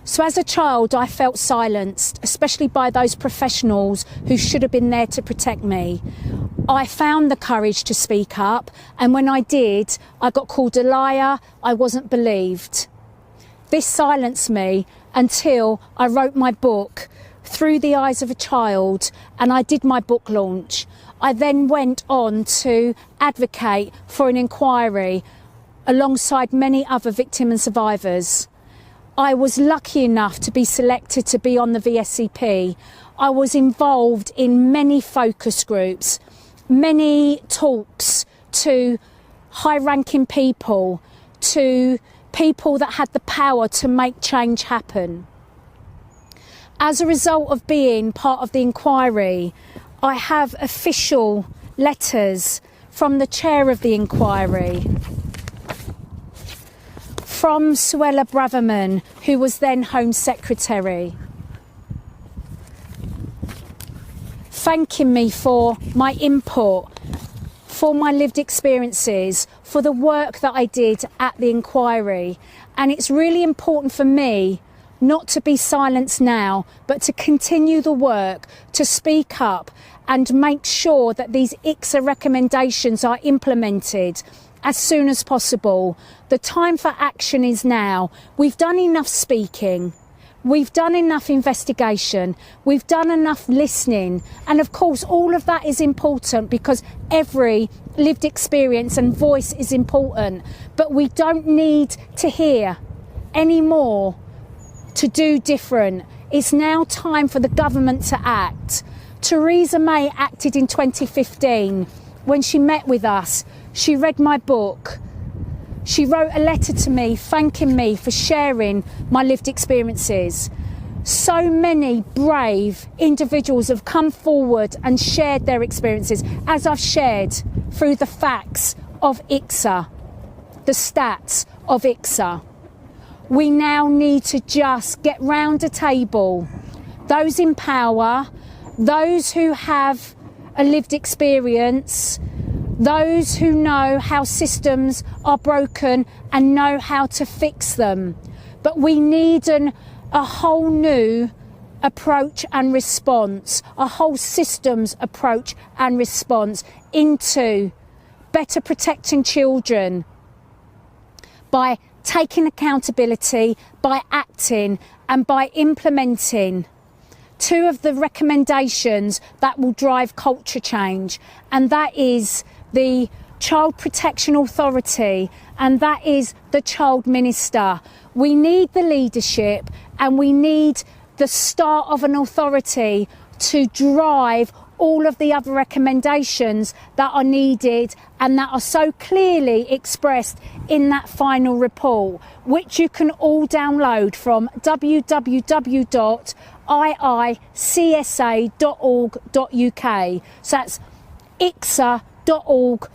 So as a child, I felt silenced, especially by those professionals who should have been there to protect me. I found the courage to speak up, and when I did, I got called a liar. I wasn't believed. This silenced me until I wrote my book, Through the Eyes of a Child, and I did my book launch. I then went on to advocate for an inquiry alongside many other victims and survivors. I was lucky enough to be selected to be on the VSCP. I was involved in many focus groups, many talks to high-ranking people, to people that had the power to make change happen. As a result of being part of the inquiry, I have official letters from the chair of the inquiry, from Suella Braverman, who was then Home Secretary, thanking me for my input, for my lived experiences, for the work that I did at the inquiry. And it's really important for me not to be silenced now, but to continue the work, to speak up and make sure that these ICSA recommendations are implemented as soon as possible. The time for action is now. We've done enough speaking. We've done enough investigation. We've done enough listening. And of course, all of that is important because every lived experience and voice is important. But we don't need to hear any more to do different. It's now time for the government to act. Theresa May acted in 2015 when she met with us. She read my book. She wrote a letter to me thanking me for sharing my lived experiences. So many brave individuals have come forward and shared their experiences, as I've shared through the facts of ICSA, the stats of ICSA. We now need to just get round a table. Those in power, those who have a lived experience, those who know how systems are broken and know how to fix them. But we need a whole new approach and response, a whole systems approach and response into better protecting children by taking accountability, by acting and by implementing two of the recommendations that will drive culture change, and that is the Child Protection Authority and that is the Child Minister. We need the leadership and we need the start of an authority to drive all of the other recommendations that are needed and that are so clearly expressed in that final report, which you can all download from www.iicsa.org.uk. So that's icsa.org.uk.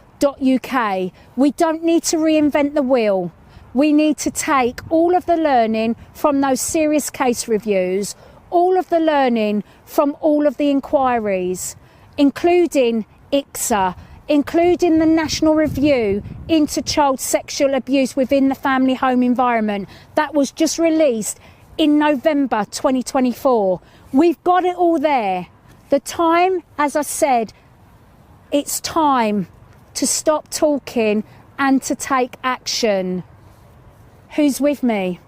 We don't need to reinvent the wheel. We need to take all of the learning from those serious case reviews, all of the learning from all of the inquiries, including ICSA, including the National Review into Child Sexual Abuse within the Family Home Environment that was just released in November 2024. We've got it all there. The time, as I said, it's time to stop talking and to take action. Who's with me?